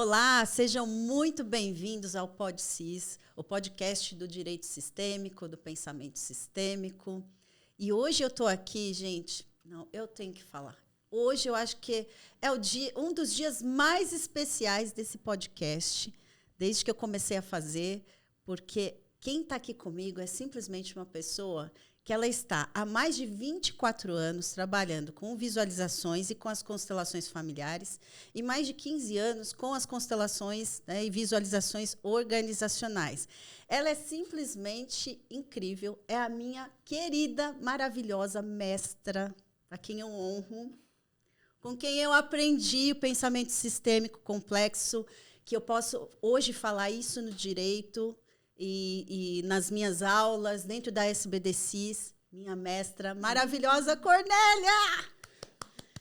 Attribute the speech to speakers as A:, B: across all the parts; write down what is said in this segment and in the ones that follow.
A: Olá, sejam muito bem-vindos ao PodSys, o podcast do direito sistêmico, do pensamento sistêmico. E hoje eu estou aqui, gente, eu tenho que falar. Hoje eu acho que é um dos dias mais especiais desse podcast, desde que eu comecei a fazer, porque quem está aqui comigo é simplesmente uma pessoa que ela está há mais de 24 anos trabalhando com visualizações e com as constelações familiares e mais de 15 anos com as constelações, né, e visualizações organizacionais. Ela é simplesmente incrível, é a minha querida, maravilhosa mestra, a quem eu honro, com quem eu aprendi o pensamento sistêmico complexo, que eu posso hoje falar isso no direito, e nas minhas aulas, dentro da SBDCIS, minha mestra maravilhosa, Cornélia!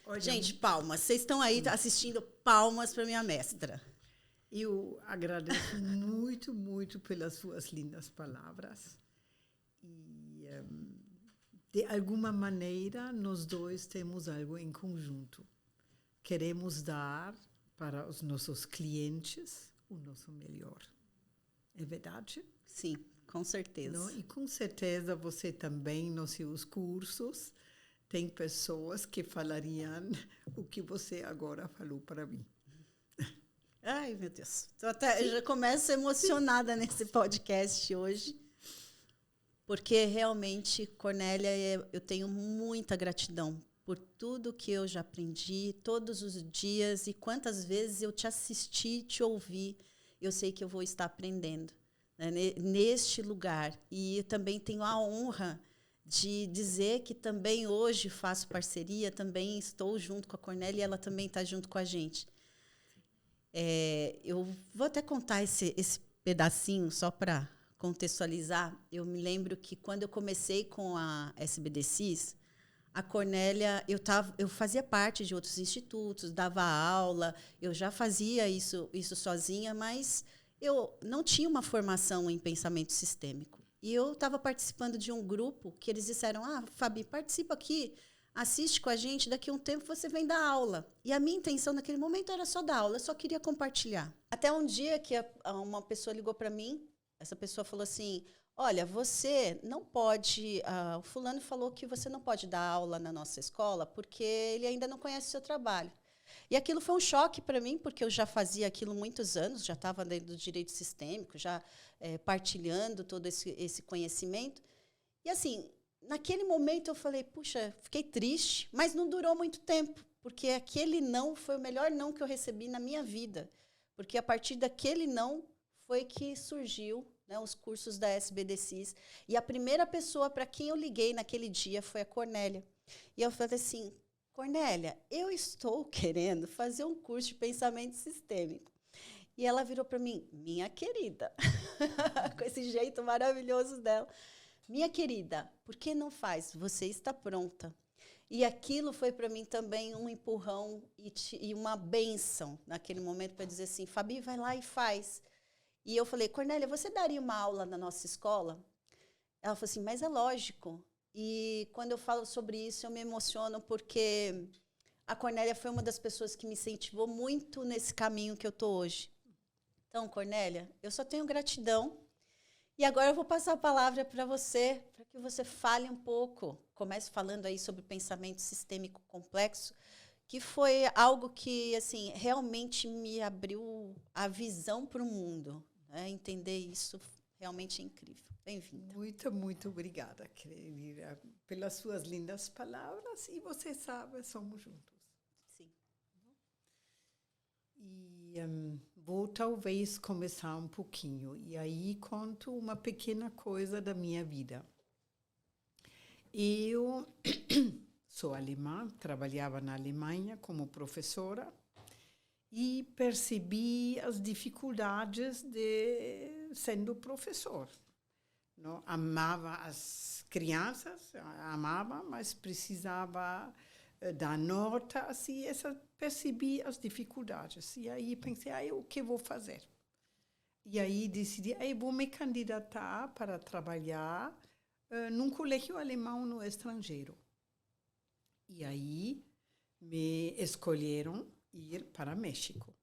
A: Olha, gente, palmas. Vocês estão aí assistindo, palmas para minha mestra.
B: Eu agradeço muito, muito pelas suas lindas palavras. E, de alguma maneira, nós dois temos algo em conjunto. Queremos dar para os nossos clientes o nosso melhor. É verdade?
A: Sim, com certeza.
B: Não? E com certeza você também, nos seus cursos, tem pessoas que falariam o que você agora falou para mim.
A: Ai, meu Deus. Eu já começo emocionada nesse podcast hoje, porque realmente, Cornélia, eu tenho muita gratidão por tudo que eu já aprendi, todos os dias, e quantas vezes eu te assisti, te ouvi. Eu sei que eu vou estar aprendendo, né, neste lugar. E também tenho a honra de dizer que também hoje faço parceria, também estou junto com a Cornélia e ela também está junto com a gente. Eu vou até contar esse pedacinho só para contextualizar. Eu me lembro que quando eu comecei com a SBDCIS, a Cornélia, eu fazia parte de outros institutos, dava aula, eu já fazia isso sozinha, mas eu não tinha uma formação em pensamento sistêmico. E eu estava participando de um grupo que eles disseram, Fabi, participa aqui, assiste com a gente, daqui a um tempo você vem dar aula. E a minha intenção naquele momento era só dar aula, eu só queria compartilhar. Até um dia que uma pessoa ligou para mim, essa pessoa falou assim, olha, você não pode... o fulano falou que você não pode dar aula na nossa escola porque ele ainda não conhece o seu trabalho. E aquilo foi um choque para mim, porque eu já fazia aquilo muitos anos, já estava dentro do direito sistêmico, já partilhando todo esse conhecimento. E, assim, naquele momento eu falei, puxa, fiquei triste, mas não durou muito tempo, porque aquele não foi o melhor não que eu recebi na minha vida. Porque a partir daquele não foi que surgiu, né, os cursos da SBDCIS. E a primeira pessoa para quem eu liguei naquele dia foi a Cornélia. E eu falei assim, Cornélia, eu estou querendo fazer um curso de pensamento sistêmico. E ela virou para mim, minha querida, com esse jeito maravilhoso dela, minha querida, por que não faz? Você está pronta. E aquilo foi para mim também um empurrão e uma bênção naquele momento para dizer assim, Fabi, vai lá e faz. E eu falei, Cornélia, você daria uma aula na nossa escola? Ela falou assim, mas é lógico. E quando eu falo sobre isso, eu me emociono porque a Cornélia foi uma das pessoas que me incentivou muito nesse caminho que eu estou hoje. Então, Cornélia, eu só tenho gratidão. E agora eu vou passar a palavra para você, para que você fale um pouco. Comece falando aí sobre pensamento sistêmico complexo, que foi algo que assim, realmente me abriu a visão para o mundo. Né? Entender isso realmente é incrível. Bem-vinda.
B: Muito, muito obrigada, querida, pelas suas lindas palavras. E você sabe, somos juntos.
A: Sim.
B: E vou talvez começar um pouquinho. E aí conto uma pequena coisa da minha vida. Eu sou alemã, trabalhava na Alemanha como professora e percebi as dificuldades de sendo professor. Não? Amava as crianças, amava, mas precisava dar notas e percebi as dificuldades. E aí pensei, o que vou fazer? E aí decidi, vou me candidatar para trabalhar num colégio alemão no estrangeiro. E aí me escolheram ir para México.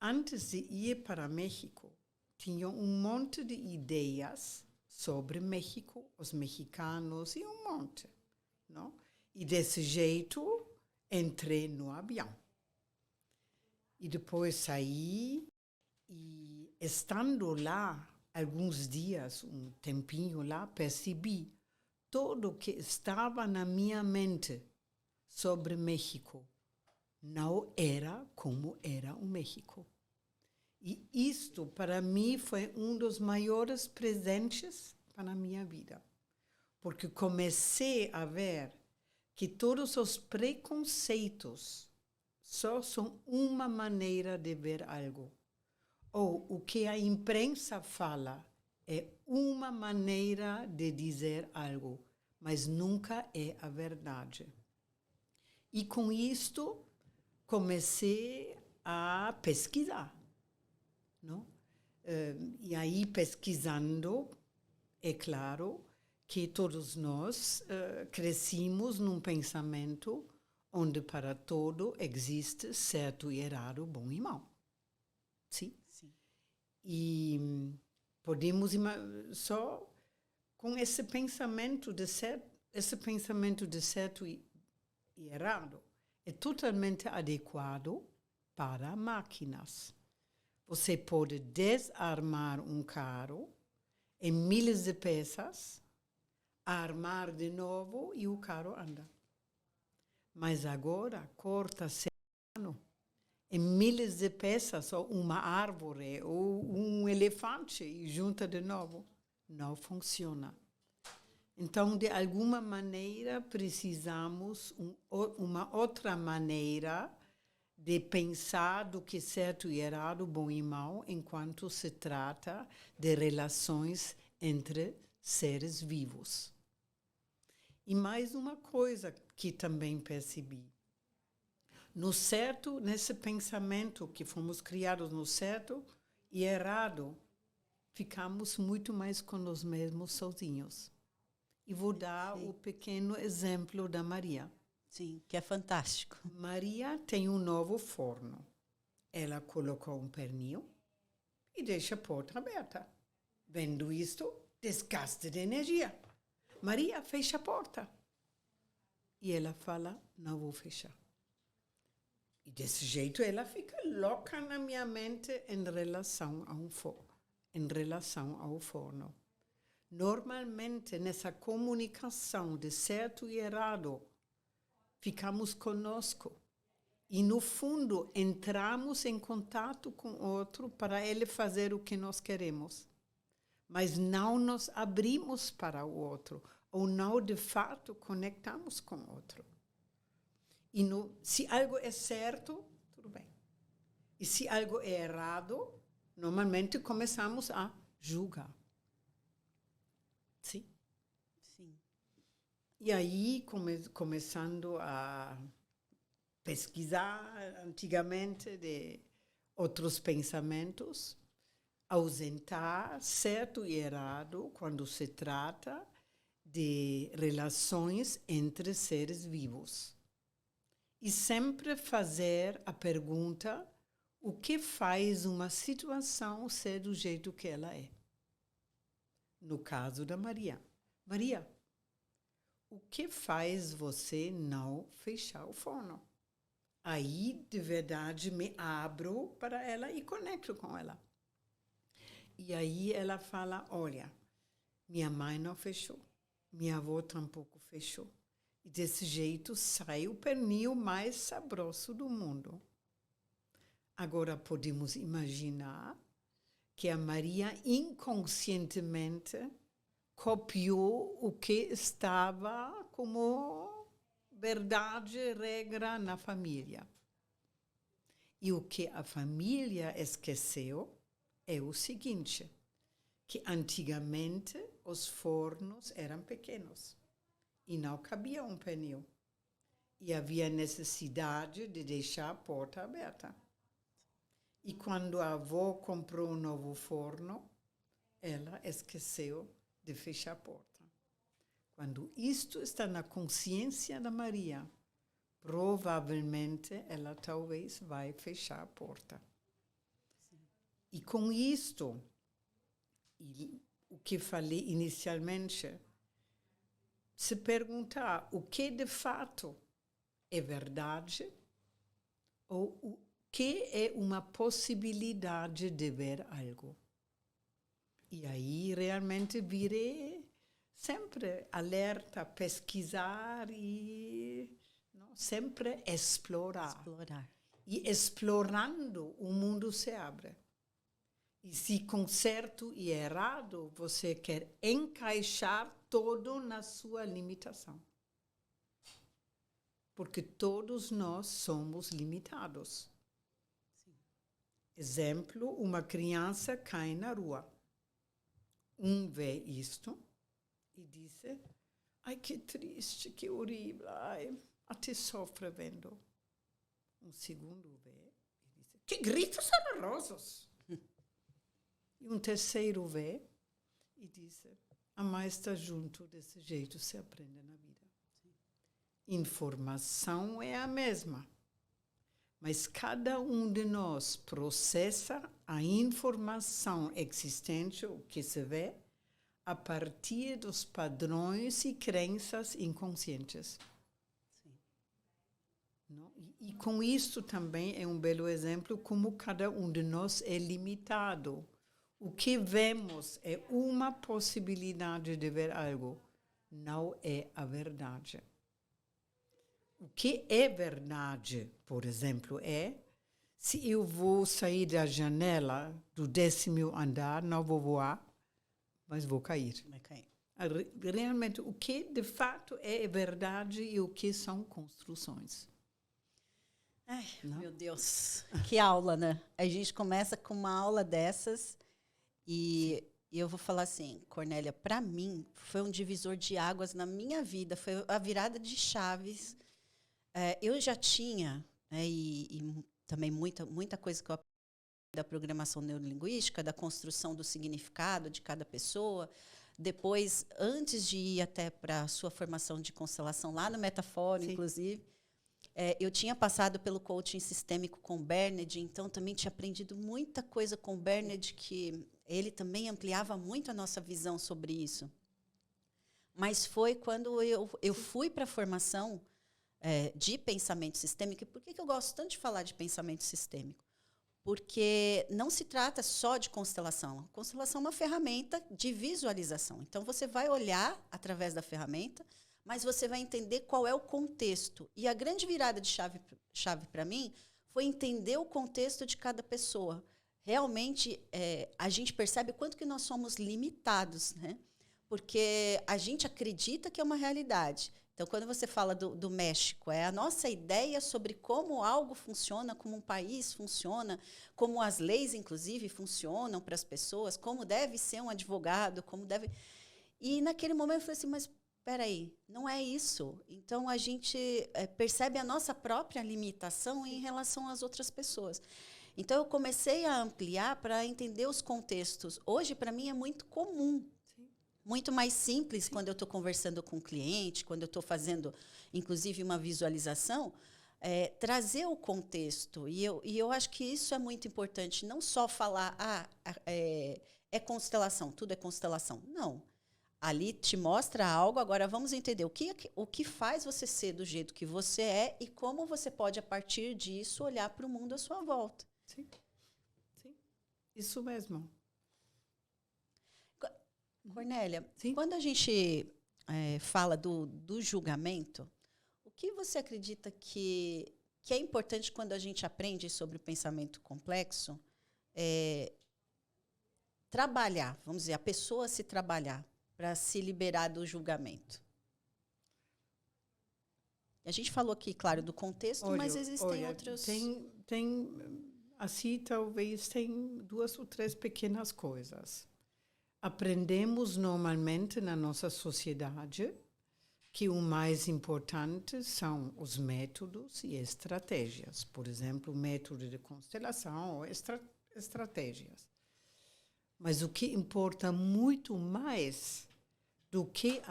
B: antes de ir para México, tinha monte de ideias sobre México, os mexicanos e monte, não? E desse jeito, entrei no avião. E depois saí e, estando lá, alguns dias, tempinho lá, percebi tudo que estava na minha mente sobre México não era como era o México. E isto, para mim, foi dos maiores presentes para a minha vida. Porque comecei a ver que todos os preconceitos só são uma maneira de ver algo. Ou o que a imprensa fala é uma maneira de dizer algo, mas nunca é a verdade. E com isto, comecei a pesquisar. Não? E aí, pesquisando, é claro que todos nós crescimos num pensamento onde para todo existe certo e errado, bom e mau. Sim?
A: Sim.
B: E podemos só com esse pensamento de certo e errado é totalmente adequado para máquinas. Você pode desarmar carro em milhares de peças, armar de novo e o carro anda. Mas agora, corta em milhares de peças, ou uma árvore, ou elefante, e junta de novo. Não funciona. Então, de alguma maneira, precisamos uma outra maneira de pensar do que é certo e errado, bom e mau, enquanto se trata de relações entre seres vivos. E mais uma coisa que também percebi. No certo, nesse pensamento que fomos criados no certo e errado, ficamos muito mais com nós mesmos sozinhos. E vou dar o pequeno exemplo da Maria.
A: Sim, que é fantástico.
B: Maria tem novo forno. Ela colocou pernil e deixa a porta aberta. Vendo isto, desgaste de energia. Maria fecha a porta. E ela fala, não vou fechar. E desse jeito ela fica louca na minha mente em relação ao forno. Normalmente, nessa comunicação de certo e errado, ficamos conosco. E, no fundo, entramos em contato com o outro para ele fazer o que nós queremos. Mas não nos abrimos para o outro, ou não, de fato, conectamos com o outro. E se algo é certo, tudo bem. E se algo é errado, normalmente começamos a julgar. Sim?
A: Sim.
B: E aí, começando a pesquisar antigamente de outros pensamentos, ausentar certo e errado quando se trata de relações entre seres vivos. E sempre fazer a pergunta, o que faz uma situação ser do jeito que ela é? No caso da Maria. Maria, o que faz você não fechar o forno? Aí, de verdade, me abro para ela e conecto com ela. E aí ela fala, olha, minha mãe não fechou, minha avó tampouco fechou. E desse jeito sai o pernil mais saboroso do mundo. Agora podemos imaginar que a Maria inconscientemente copiou o que estava como verdade, regra na família. E o que a família esqueceu é o seguinte, que antigamente os fornos eram pequenos e não cabia pernil. E havia necessidade de deixar a porta aberta. E quando a avó comprou novo forno, ela esqueceu de fechar a porta. Quando isto está na consciência da Maria, provavelmente ela talvez vai fechar a porta. E com isto, e o que falei inicialmente, se perguntar o que de fato é verdade ou o que é uma possibilidade de ver algo. E aí realmente virei sempre alerta, pesquisar e sempre explorar. E explorando, o mundo se abre. E se com certo e errado, você quer encaixar todo na sua limitação. Porque todos nós somos limitados. Sim. Exemplo, uma criança cai na rua. Vê isto e diz, ai, que triste, que horrível, ai, até sofre vendo. Segundo vê e diz, que gritos horrorosos. E terceiro vê e diz, a mãe está junto, desse jeito se aprende na vida. Sim. Informação é a mesma, mas cada de nós processa a informação existente, o que se vê, a partir dos padrões e crenças inconscientes. Sim. Não? E com isso também é um belo exemplo como cada de nós é limitado. O que vemos é uma possibilidade de ver algo, não é a verdade. O que é verdade, por exemplo, é se eu vou sair da janela do 10º andar, não vou voar, mas vou cair.
A: Vai cair.
B: Realmente, o que de fato é verdade e o que são construções.
A: Ai, meu Deus, que aula, né? A gente começa com uma aula dessas e eu vou falar assim, Cornélia, para mim foi um divisor de águas na minha vida, foi a virada de chaves. Eu já tinha, e também muita coisa que eu aprendi da programação neurolinguística, da construção do significado de cada pessoa. Depois, antes de ir até para a sua formação de constelação, lá no Metafora, inclusive, eu tinha passado pelo coaching sistêmico com o Bernard, então também tinha aprendido muita coisa com o Bernard, que ele também ampliava muito a nossa visão sobre isso. Mas foi quando eu fui para a formação de pensamento sistêmico. E por que eu gosto tanto de falar de pensamento sistêmico? Porque não se trata só de constelação. A constelação é uma ferramenta de visualização. Então, você vai olhar através da ferramenta, mas você vai entender qual é o contexto. E a grande virada de chave para mim foi entender o contexto de cada pessoa. Realmente, a gente percebe quanto que nós somos limitados, né? Porque a gente acredita que é uma realidade. Então, quando você fala do México, é a nossa ideia sobre como algo funciona, como um país funciona, como as leis, inclusive, funcionam para as pessoas, como deve ser um advogado, como deve... E, naquele momento, eu falei assim, mas, espera aí, não é isso. Então, a gente percebe a nossa própria limitação em relação às outras pessoas. Então, eu comecei a ampliar para entender os contextos. Hoje, para mim, é muito comum. Muito mais simples quando eu estou conversando com o cliente, quando eu estou fazendo, inclusive, uma visualização, trazer o contexto. E eu acho que isso é muito importante. Não só falar, é constelação, tudo é constelação. Não. Ali te mostra algo, agora vamos entender o que faz você ser do jeito que você é e como você pode, a partir disso, olhar para o mundo à sua volta.
B: Sim. Sim. Isso mesmo.
A: Cornélia, quando a gente fala do julgamento, o que você acredita que é importante quando a gente aprende sobre o pensamento complexo? Trabalhar, vamos dizer, a pessoa se trabalhar para se liberar do julgamento. A gente falou aqui, claro, do contexto, mas existem outros...
B: Assim, talvez tem 2 ou 3 pequenas coisas. Aprendemos normalmente na nossa sociedade que o mais importante são os métodos e estratégias. Por exemplo, método de constelação ou estratégias. Mas o que importa muito mais do que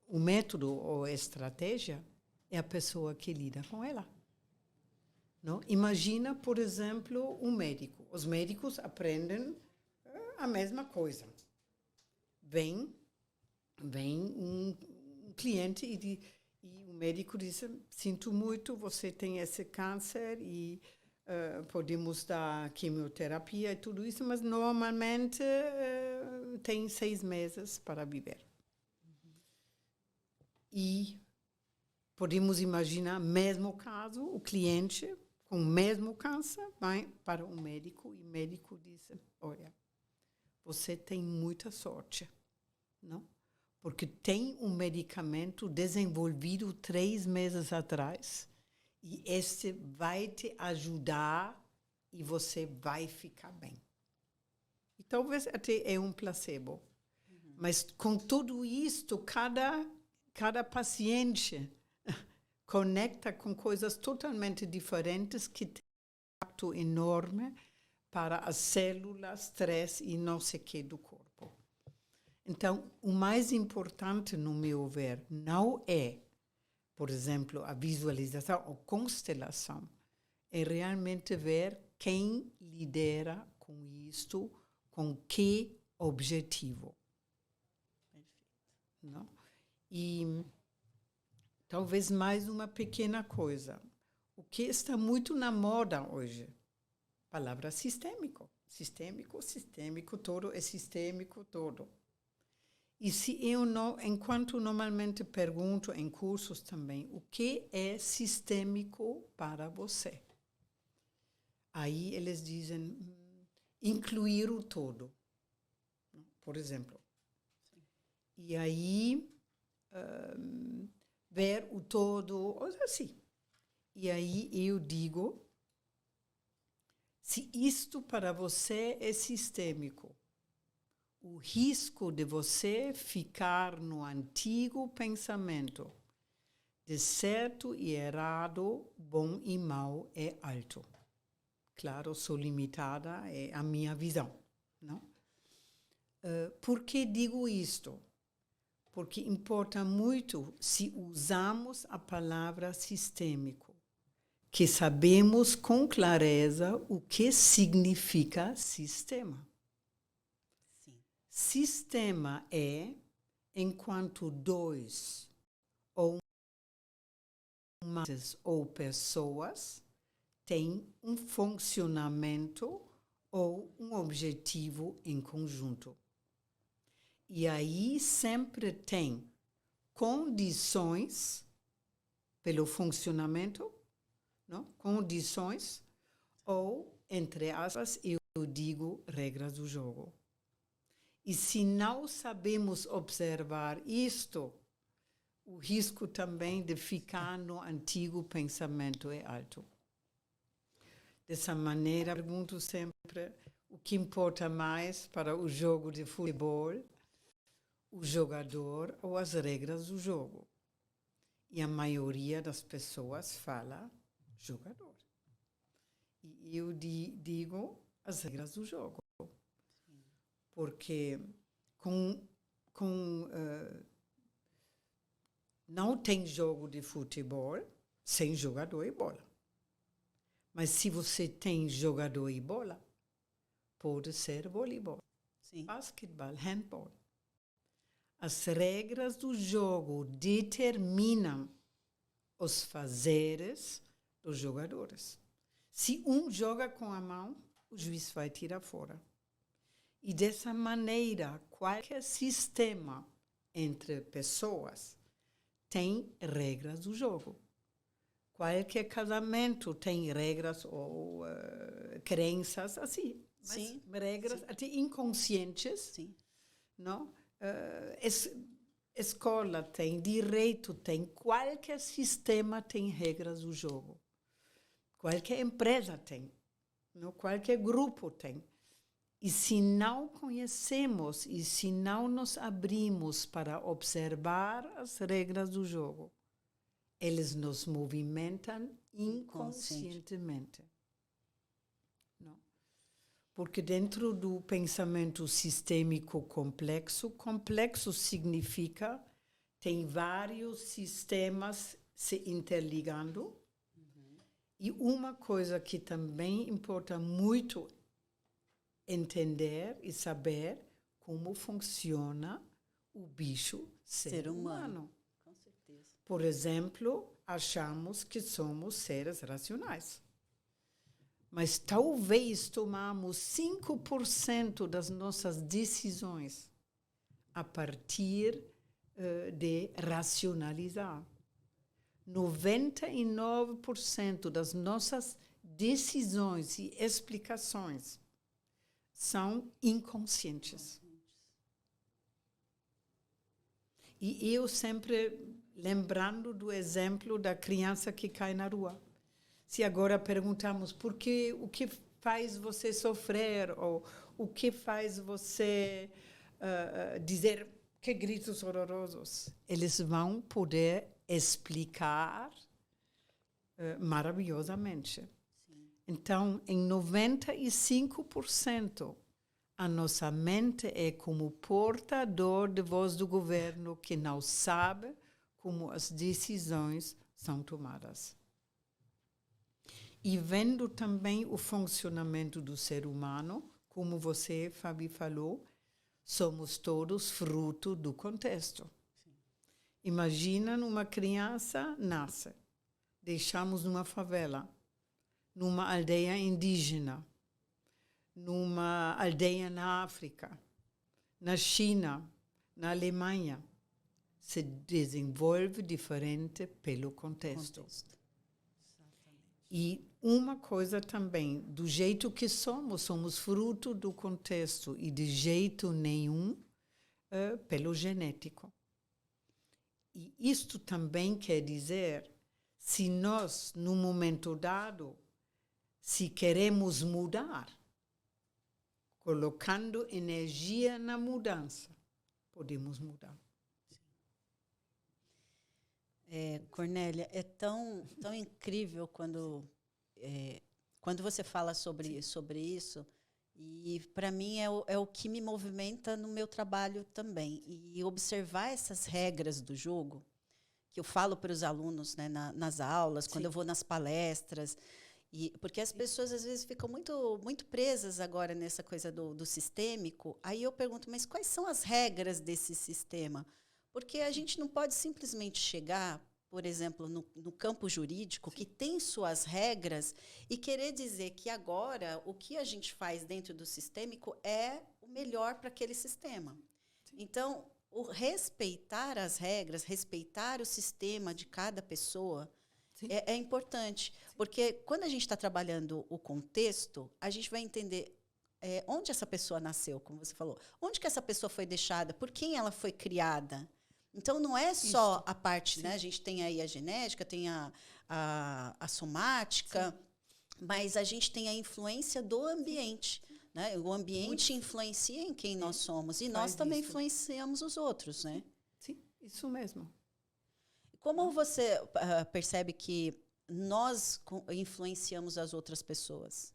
B: o método ou a estratégia é a pessoa que lida com ela. Não? Imagina, por exemplo, um médico. Os médicos aprendem a mesma coisa. Vem um cliente e o médico diz: sinto muito, você tem esse câncer e podemos dar quimioterapia e tudo isso, mas normalmente tem 6 meses para viver. E podemos imaginar, mesmo caso, o cliente com o mesmo câncer vai para um médico e o médico diz: olha, você tem muita sorte, não? Porque tem um medicamento desenvolvido 3 meses atrás e este vai te ajudar e você vai ficar bem. E talvez até é um placebo. Mas com tudo isto, cada paciente conecta com coisas totalmente diferentes que têm um impacto enorme para as células, estresse e não sei o que do corpo. Então, o mais importante, no meu ver, não é, por exemplo, a visualização ou constelação, é realmente ver quem lidera com isto, com que objetivo. Perfeito. Não? E talvez mais uma pequena coisa. O que está muito na moda hoje? Palavra sistêmico. Sistêmico, todo é sistêmico, todo. E se eu não, enquanto normalmente pergunto em cursos também, o que é sistêmico para você? Aí eles dizem, incluir o todo, por exemplo. E aí, ver o todo, assim. E aí eu digo, se isto para você é sistêmico, o risco de você ficar no antigo pensamento de certo e errado, bom e mau é alto. Claro, sou limitada, é a minha visão. Não? Por que digo isto? Porque importa muito se usamos a palavra sistêmico, que sabemos com clareza o que significa sistema. Sistema é enquanto dois ou mais ou pessoas têm um funcionamento ou um objetivo em conjunto. E aí sempre tem condições pelo funcionamento, não? Condições ou, entre aspas, eu digo regras do jogo. E se não sabemos observar isto, o risco também de ficar no antigo pensamento é alto. Dessa maneira, pergunto sempre o que importa mais para o jogo de futebol, o jogador ou as regras do jogo. E a maioria das pessoas fala jogador. E eu digo as regras do jogo. Porque não tem jogo de futebol sem jogador e bola. Mas se você tem jogador e bola, pode ser voleibol, basquetebol, handball. As regras do jogo determinam os fazeres dos jogadores. Se um joga com a mão, o juiz vai tirar fora. E dessa maneira, qualquer sistema entre pessoas tem regras do jogo. Qualquer casamento tem regras ou crenças assim.
A: Sim.
B: Regras
A: Sim.
B: até inconscientes.
A: Sim.
B: Não? Escola tem, direito tem, qualquer sistema tem regras do jogo. Qualquer empresa tem. Não? Qualquer grupo tem. E se não conhecemos e se não nos abrimos para observar as regras do jogo, eles nos movimentam inconscientemente. Não? Porque dentro do pensamento sistêmico complexo, complexo significa tem vários sistemas se interligando E uma coisa que também importa muito entender e saber como funciona o bicho ser humano.
A: Com certeza.
B: Por exemplo, achamos que somos seres racionais. Mas talvez tomamos 5% das nossas decisões a partir de racionalizar. 99% das nossas decisões e explicações são inconscientes. E eu sempre lembrando do exemplo da criança que cai na rua. Se agora perguntamos o que faz você sofrer, ou o que faz você dizer que gritos horrorosos, eles vão poder explicar maravilhosamente.
A: Sim.
B: Então, em 95%, a nossa mente é como portador de voz do governo que não sabe como as decisões são tomadas. E vendo também o funcionamento do ser humano, como você, Fabi, falou, somos todos fruto do contexto.
A: Sim.
B: Imagina uma criança nasce, deixamos numa favela, numa aldeia indígena, numa aldeia na África, na China, na Alemanha. Se desenvolve diferente pelo contexto. E uma coisa também, do jeito que somos fruto do contexto e de jeito nenhum pelo genético. E isto também quer dizer, se nós, num momento dado, se queremos mudar, colocando energia na mudança, podemos mudar.
A: Cornélia, é tão incrível quando você fala sobre isso, e para mim é o que me movimenta no meu trabalho também. E observar essas regras do jogo, que eu falo para os alunos, né, nas aulas, quando eu vou nas palestras, porque as pessoas às vezes ficam muito presas agora nessa coisa do sistêmico. Aí eu pergunto, mas quais são as regras desse sistema? Porque a gente não pode simplesmente chegar, por exemplo, no campo jurídico, que tem suas regras, e querer dizer que agora o que a gente faz dentro do sistêmico é o melhor para aquele sistema. Sim. Então, o respeitar as regras, respeitar o sistema de cada pessoa é importante. Sim. Porque quando a gente está trabalhando o contexto, a gente vai entender onde essa pessoa nasceu, como você falou. Onde que essa pessoa foi deixada, por quem ela foi criada. Então, não é só a parte, né? A gente tem aí a genética, tem a somática, mas a gente tem a influência do ambiente. Né? O ambiente influencia em quem nós somos, e nós também influenciamos os outros. Né?
B: Sim, isso mesmo.
A: Como você percebe que nós influenciamos as outras pessoas?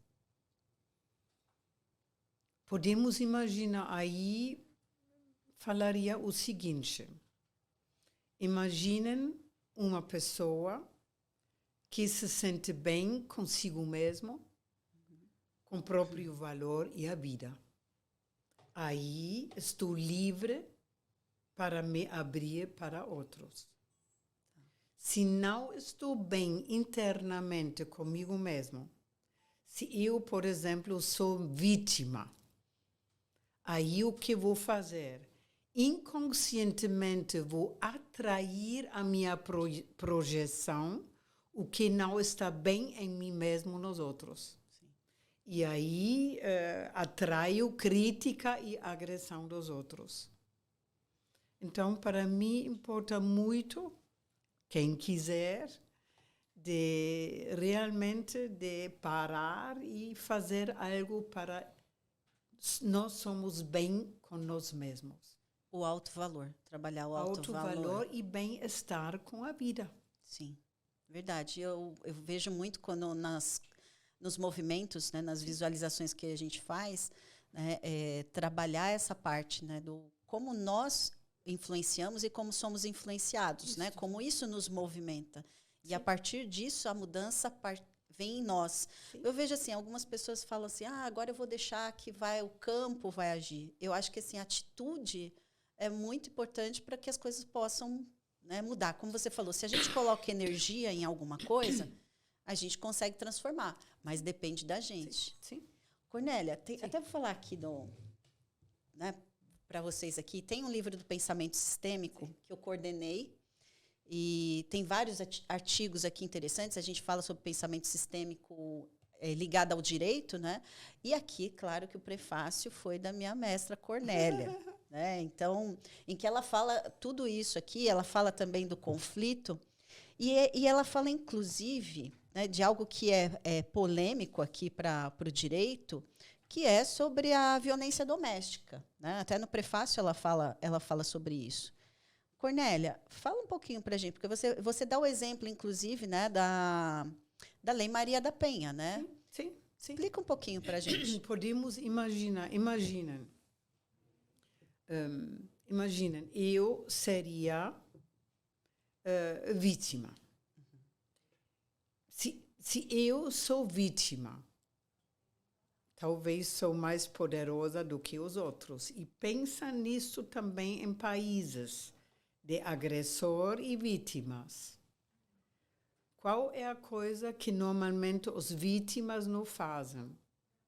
B: Podemos imaginar aí, falaria o seguinte. Imaginem uma pessoa que se sente bem consigo mesmo, com o próprio valor e a vida. Aí estou livre para me abrir para outros. Se não estou bem internamente comigo mesmo, se eu, por exemplo, sou vítima, aí o que vou fazer? Inconscientemente vou atrair a minha projeção o que não está bem em mim mesmo nos outros. Sim. E aí atraio crítica e agressão dos outros. Então, para mim, importa muito, quem quiser, de realmente de parar e fazer algo para nós somos bem com nós mesmos.
A: O alto valor, trabalhar o alto valor
B: e bem-estar com a vida.
A: Sim, verdade. Eu vejo muito quando nos movimentos, né, nas visualizações que a gente faz, né, trabalhar essa parte, né, do como nós influenciamos e como somos influenciados, né, como isso nos movimenta. Sim. E a partir disso a mudança vem em nós.
B: Sim.
A: Eu vejo assim, algumas pessoas falam assim, agora eu vou deixar que o campo vai agir. Eu acho que assim, a atitude é muito importante para que as coisas possam, né, mudar. Como você falou, se a gente coloca energia em alguma coisa, a gente consegue transformar, mas depende da gente.
B: Sim.
A: Cornélia, até vou falar aqui né, para vocês aqui, tem um livro do Pensamento Sistêmico que eu coordenei, e tem vários artigos aqui interessantes. A gente fala sobre pensamento sistêmico ligado ao direito, né? E aqui, claro que o prefácio foi da minha mestra Cornélia. Né? Então, em que ela fala tudo isso aqui, ela fala também do conflito, e ela fala, inclusive, né, de algo que é polêmico aqui para o direito, que é sobre a violência doméstica. Né? Até no prefácio ela fala sobre isso. Cornélia, fala um pouquinho para a gente, porque você dá o exemplo, inclusive, né, da Lei Maria da Penha, né?
B: Sim.
A: Explica um pouquinho para a gente.
B: Podemos imaginar, eu seria vítima. Se eu sou vítima, talvez sou mais poderosa do que os outros. E pensa nisso também em países de agressor e vítimas. Qual é a coisa que normalmente as vítimas não fazem?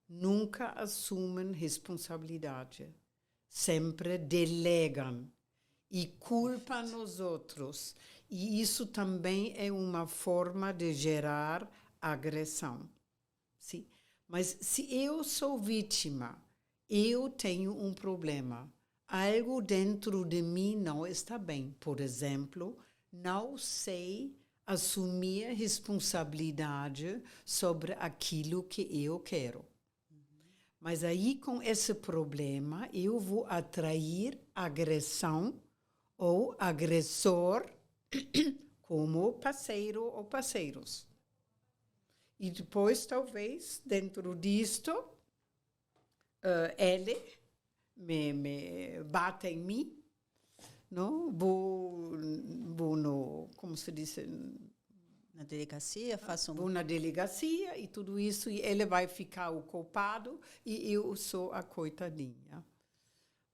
B: Nunca assumem responsabilidade. Sempre delegam e culpam os outros. E isso também é uma forma de gerar agressão. Sim. Mas se eu sou vítima, eu tenho um problema. Algo dentro de mim não está bem. Por exemplo, não sei assumir responsabilidade sobre aquilo que eu quero. Mas aí, com esse problema, eu vou atrair agressão ou agressor como parceiro ou parceiros. E depois, talvez, dentro disto, ele me bate em mim, não? Vou no, como se diz?
A: Na delegacia,
B: Vou na delegacia e tudo isso, e ele vai ficar o culpado e eu sou a coitadinha.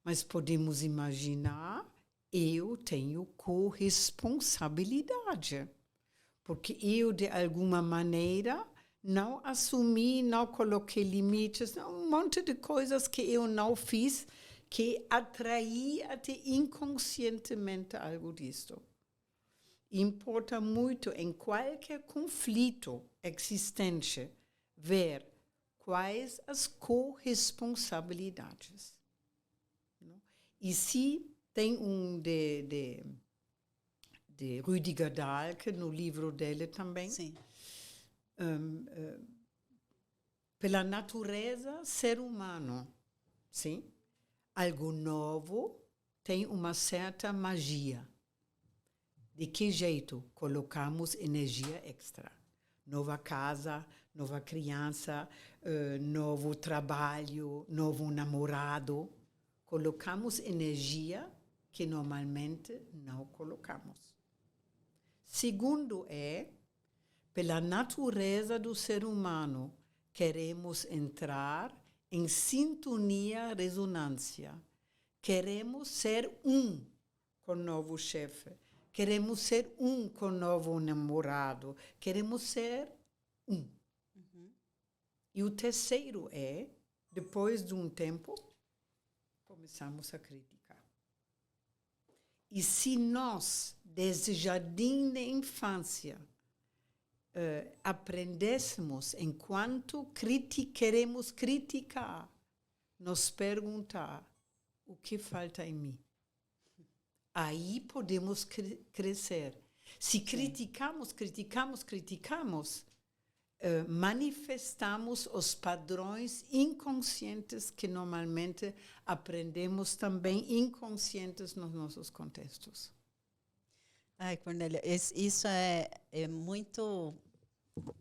B: Mas podemos imaginar, eu tenho corresponsabilidade, porque eu, de alguma maneira, não assumi, não coloquei limites, um monte de coisas que eu não fiz, que atraí até inconscientemente algo disso. Importa muito em qualquer conflito existente ver quais as corresponsabilidades. Não? E se tem de Rüdiger Dahlke, no livro dele também,
A: sim.
B: Pela natureza ser humano, sim? Algo novo tem uma certa magia. De que jeito colocamos energia extra? Nova casa, nova criança, novo trabalho, novo namorado. Colocamos energia que normalmente não colocamos. Segundo pela natureza do ser humano, queremos entrar em sintonia, ressonância. Queremos ser um com o novo chefe. Queremos ser um com o novo namorado. Queremos ser um. Uhum. E o terceiro depois de um tempo, começamos a criticar. E se nós, desde jardim de infância, aprendêssemos, enquanto queremos criticar, nos perguntar o que falta em mim. Aí podemos crescer. Se criticamos, manifestamos os padrões inconscientes que normalmente aprendemos também inconscientes nos nossos contextos.
A: Ai, Cornélia, isso é muito...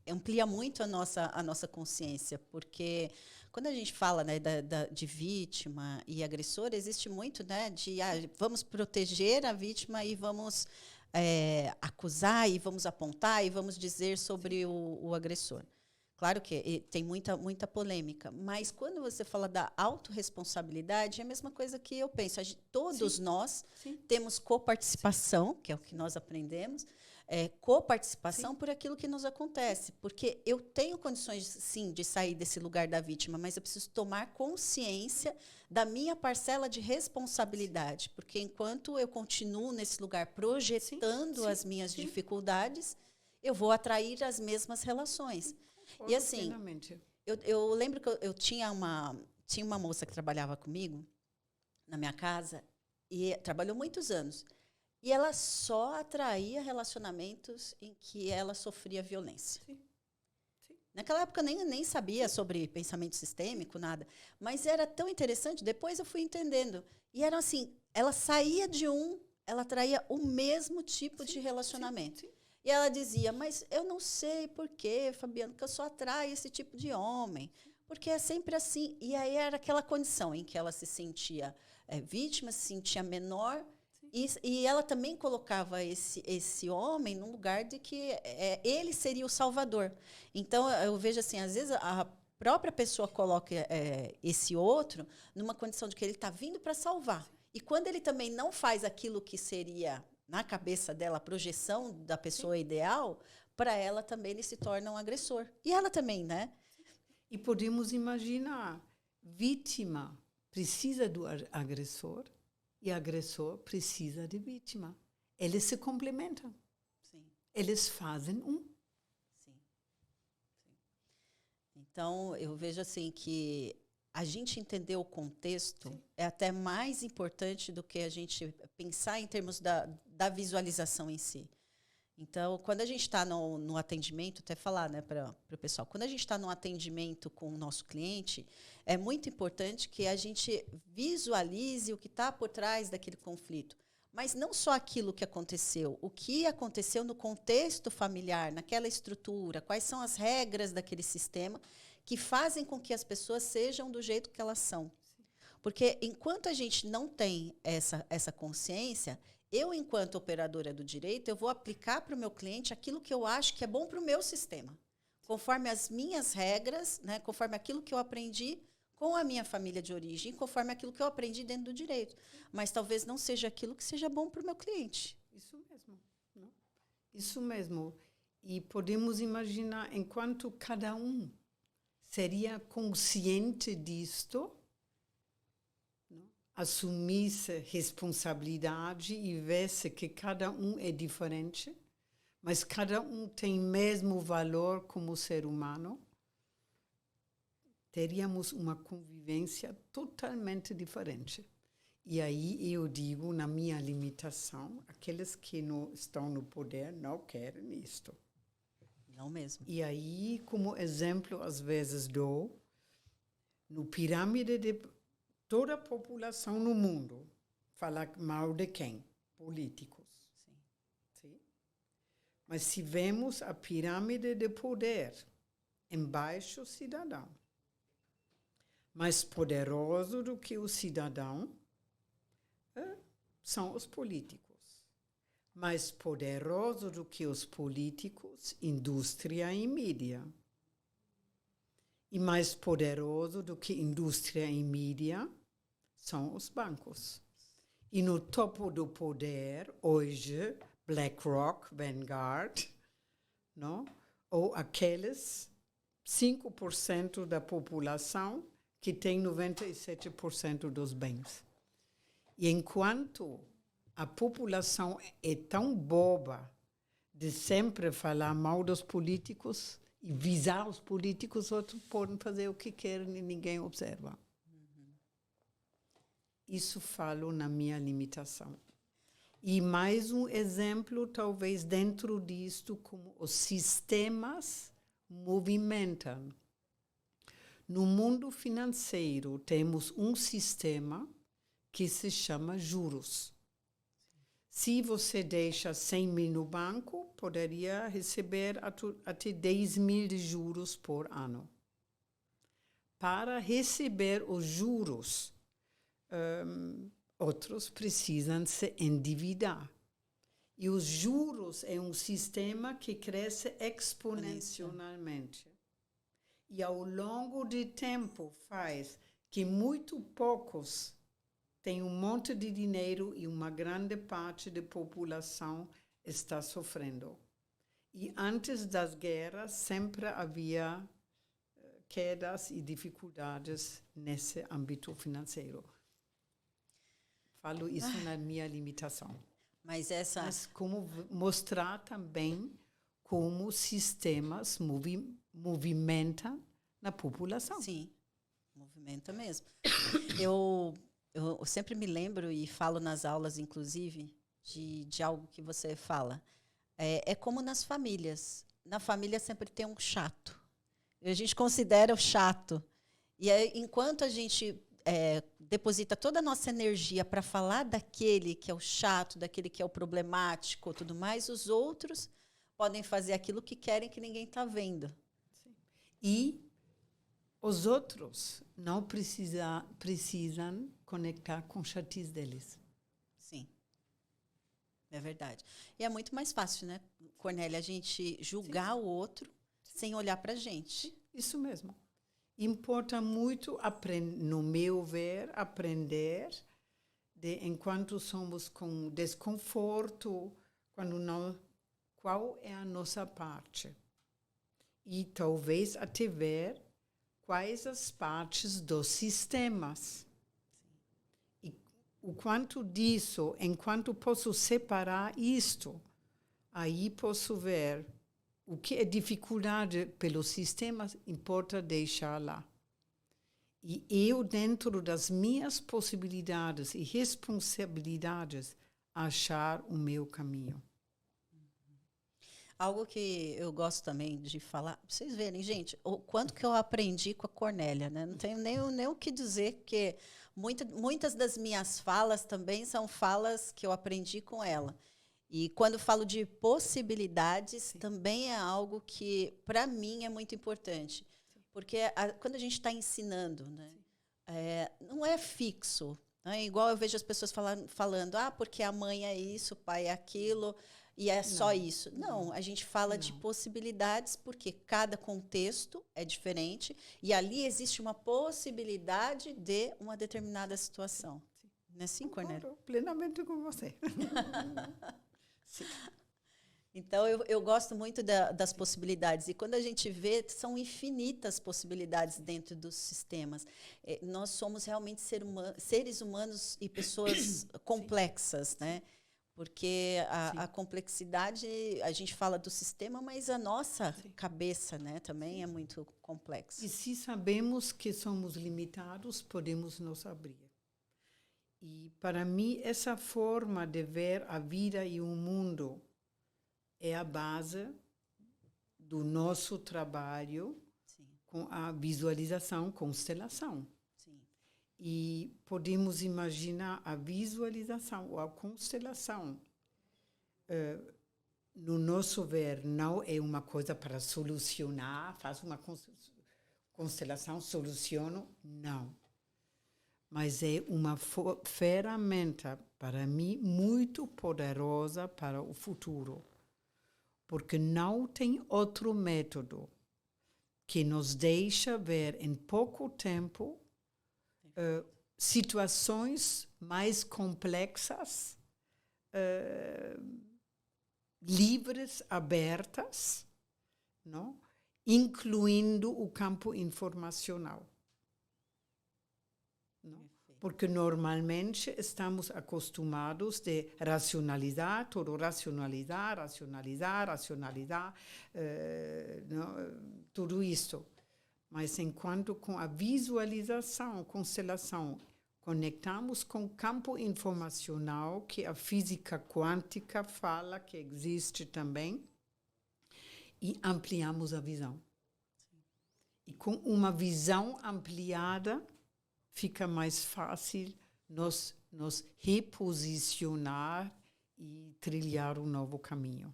A: amplia muito a nossa consciência, porque quando a gente fala, né, de vítima e agressor, existe muito, né, de vamos proteger a vítima e vamos acusar e vamos apontar e vamos dizer sobre o agressor. claro que tem muita polêmica, mas quando você fala da autorresponsabilidade, é a mesma coisa que eu penso. Todos nós temos coparticipação, que é o que nós aprendemos, coparticipação por aquilo que nos acontece. Porque eu tenho condições, sim, de sair desse lugar da vítima, mas eu preciso tomar consciência da minha parcela de responsabilidade. Porque enquanto eu continuo nesse lugar projetando as minhas dificuldades, eu vou atrair as mesmas relações. E assim, eu lembro que eu tinha uma moça que trabalhava comigo na minha casa e trabalhou muitos anos. E ela só atraía relacionamentos em que ela sofria violência. Naquela época eu nem sabia sobre pensamento sistêmico, nada. Mas era tão interessante, depois eu fui entendendo. E era assim, ela saía de ela atraía o mesmo tipo de relacionamento. E ela dizia, mas eu não sei por quê, Fabiano, que eu só atraio esse tipo de homem. Porque é sempre assim. E aí era aquela condição em que ela se sentia vítima, se sentia menor. E ela também colocava esse homem num lugar de que ele seria o salvador. Então, eu vejo assim, às vezes a própria pessoa coloca esse outro numa condição de que ele está vindo para salvar. E quando ele também não faz aquilo que seria, na cabeça dela, a projeção da pessoa ideal, para ela também ele se torna um agressor. E ela também, né?
B: E podemos imaginar, vítima precisa do agressor, e agressor precisa de vítima. Eles se complementam.
A: Sim.
B: Eles fazem
A: Sim. Então, eu vejo assim que a gente entender o contexto é até mais importante do que a gente pensar em termos da visualização em si. Então, quando a gente está no atendimento, até falar, né, para o pessoal, quando a gente está no atendimento com o nosso cliente, é muito importante que a gente visualize o que está por trás daquele conflito. Mas não só aquilo que aconteceu, o que aconteceu no contexto familiar, naquela estrutura, quais são as regras daquele sistema que fazem com que as pessoas sejam do jeito que elas são. Porque enquanto a gente não tem essa consciência, eu, enquanto operadora do direito, eu vou aplicar para o meu cliente aquilo que eu acho que é bom para o meu sistema, conforme as minhas regras, né, conforme aquilo que eu aprendi com a minha família de origem, conforme aquilo que eu aprendi dentro do direito. Mas talvez não seja aquilo que seja bom para o meu cliente.
B: Isso mesmo. Não? Isso mesmo. E podemos imaginar, enquanto cada um seria consciente disto, assumisse responsabilidade e visse que cada um é diferente, mas cada um tem mesmo valor como ser humano, teríamos uma convivência totalmente diferente. E aí eu digo, na minha limitação, aqueles que não estão no poder não querem isto.
A: Não mesmo.
B: E aí, como exemplo, às vezes dou, no pirâmide de toda a população no mundo fala mal de quem? Políticos.
A: Sim.
B: Sim? Mas se vemos a pirâmide de poder, embaixo o cidadão. Mais poderoso do que o cidadão são os políticos. Mais poderoso do que os políticos, indústria e mídia. E mais poderoso do que indústria e mídia são os bancos. E no topo do poder, hoje, BlackRock, Vanguard, não? Ou aqueles 5% da população que tem 97% dos bens. E enquanto a população é tão boba de sempre falar mal dos políticos e visar os políticos, outros podem fazer o que querem e ninguém observa. Isso falo na minha limitação. E mais um exemplo, talvez dentro disto, como os sistemas movimentam. No mundo financeiro, temos um sistema que se chama juros. Se você deixa 100 mil no banco, poderia receber até 10 mil de juros por ano. Para receber os juros, outros precisam se endividar. E os juros é um sistema que cresce exponencialmente. E ao longo de tempo faz que muito poucos têm um monte de dinheiro e uma grande parte da população está sofrendo. E antes das guerras sempre havia quedas e dificuldades nesse âmbito financeiro. Falo isso na minha limitação. Mas como mostrar também como sistemas movimentam na população.
A: Sim, movimenta mesmo. Eu sempre me lembro e falo nas aulas, inclusive, de algo que você fala. É como nas famílias. Na família sempre tem um chato. A gente considera o chato. E aí, enquanto a gente deposita toda a nossa energia para falar daquele que é o chato, daquele que é o problemático, tudo mais, os outros podem fazer aquilo que querem que ninguém está vendo.
B: Sim. E os outros não precisam conectar com o chatice deles.
A: Sim. É verdade. E é muito mais fácil, né, Cornélia, a gente julgar o outro sem olhar para a gente.
B: Isso mesmo. Importa muito, no meu ver, aprender enquanto somos com desconforto, quando não, qual é a nossa parte. E talvez até ver quais as partes dos sistemas. E o quanto disso, enquanto posso separar isto, aí posso ver o que é dificuldade pelos sistemas, importa deixar lá. E eu, dentro das minhas possibilidades e responsabilidades, achar o meu caminho.
A: Algo que eu gosto também de falar, pra vocês verem, gente, o quanto que eu aprendi com a Cornélia, né? Não tenho nem o que dizer, porque muitas das minhas falas também são falas que eu aprendi com ela. E quando falo de possibilidades, também é algo que, para mim, é muito importante. Porque quando a gente está ensinando, né, não é fixo. Né? Igual eu vejo as pessoas falando, porque a mãe é isso, o pai é aquilo, e é só isso. Não, a gente fala de possibilidades, porque cada contexto é diferente, e ali existe uma possibilidade de uma determinada situação. Não é assim, Cornélia?
B: Concordo plenamente com você.
A: Sim. Então, eu gosto muito das possibilidades. E quando a gente vê, são infinitas possibilidades dentro dos sistemas. Nós somos realmente seres humanos e pessoas complexas, né? Porque a complexidade, a gente fala do sistema, mas a nossa cabeça, né, também é muito complexa.
B: E se sabemos que somos limitados, podemos nos abrir. E, para mim, essa forma de ver a vida e o mundo é a base do nosso trabalho com a visualização, constelação.
A: Sim.
B: E podemos imaginar a visualização ou a constelação, no nosso ver, não é uma coisa para solucionar, faz uma constelação, soluciono, não. Mas é uma ferramenta, para mim, muito poderosa para o futuro. Porque não tem outro método que nos deixa ver em pouco tempo situações mais complexas, livres, abertas, não? Incluindo o campo informacional. Não? Porque normalmente estamos acostumados de racionalizar, tudo isso. Mas enquanto com a visualização, constelação, conectamos com o campo informacional, que a física quântica fala que existe também, e ampliamos a visão. E com uma visão ampliada, fica mais fácil nos reposicionar e trilhar um novo caminho.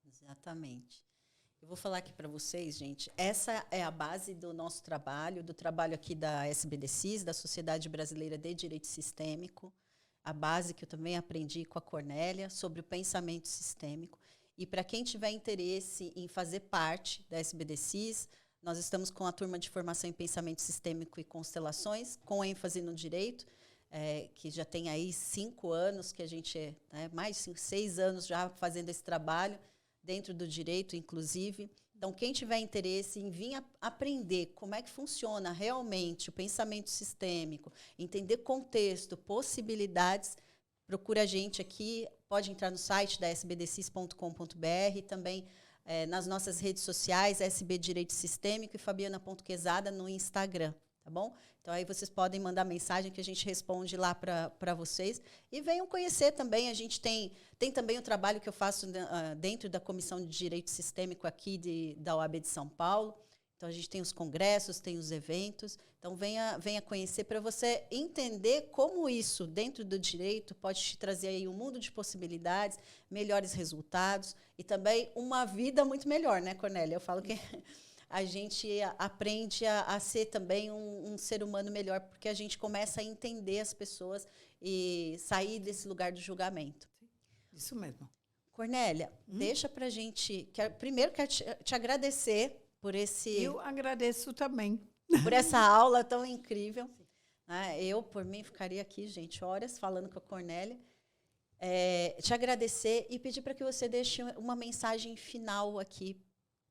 A: Exatamente. Eu vou falar aqui para vocês, gente, essa é a base do nosso trabalho, do trabalho aqui da SBDCIS, da Sociedade Brasileira de Direito Sistêmico, a base que eu também aprendi com a Cornélia, sobre o pensamento sistêmico. E para quem tiver interesse em fazer parte da SBDCIS, Nós estamos com a turma de formação em pensamento sistêmico e constelações, com ênfase no direito, que já tem aí 5 anos, que a gente, mais de 6 anos já fazendo esse trabalho, dentro do direito, inclusive. Então, quem tiver interesse em vir aprender como é que funciona realmente o pensamento sistêmico, entender contexto, possibilidades, procura a gente aqui, pode entrar no site da sbdcis.com.br, também nas nossas redes sociais, SB Direito Sistêmico e Fabiana.Quezada no Instagram, tá bom? Então, aí vocês podem mandar mensagem que a gente responde lá para vocês. E venham conhecer também. A gente tem também o trabalho que eu faço dentro da Comissão de Direito Sistêmico aqui da OAB de São Paulo. Então, a gente tem os congressos, tem os eventos. Então, venha conhecer para você entender como isso, dentro do direito, pode te trazer aí um mundo de possibilidades, melhores resultados e também uma vida muito melhor, né, Cornélia? Eu falo que a gente aprende a ser também um ser humano melhor, porque a gente começa a entender as pessoas e sair desse lugar do julgamento.
B: Isso mesmo.
A: Cornélia, deixa pra gente... Primeiro, quero te agradecer por esse...
B: Eu agradeço também.
A: Por essa aula tão incrível. Eu, por mim, ficaria aqui, gente, horas falando com a Cornélia. Te agradecer e pedir para que você deixe uma mensagem final aqui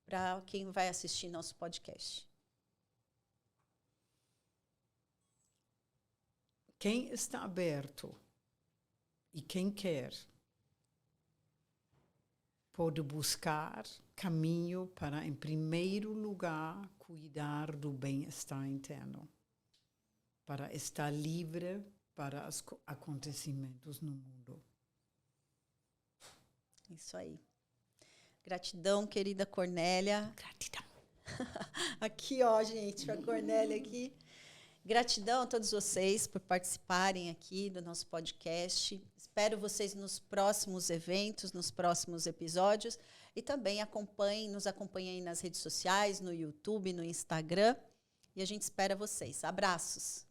A: para quem vai assistir nosso podcast.
B: Quem está aberto e quem quer pode buscar caminho para, em primeiro lugar, cuidar do bem-estar interno, para estar livre para os acontecimentos no mundo.
A: Isso aí. Gratidão, querida Cornélia.
B: Gratidão.
A: Aqui, ó, gente, a Cornélia aqui. Gratidão a todos vocês por participarem aqui do nosso podcast. Espero vocês nos próximos eventos, nos próximos episódios. E também nos acompanhem aí nas redes sociais, no YouTube, no Instagram. E a gente espera vocês. Abraços!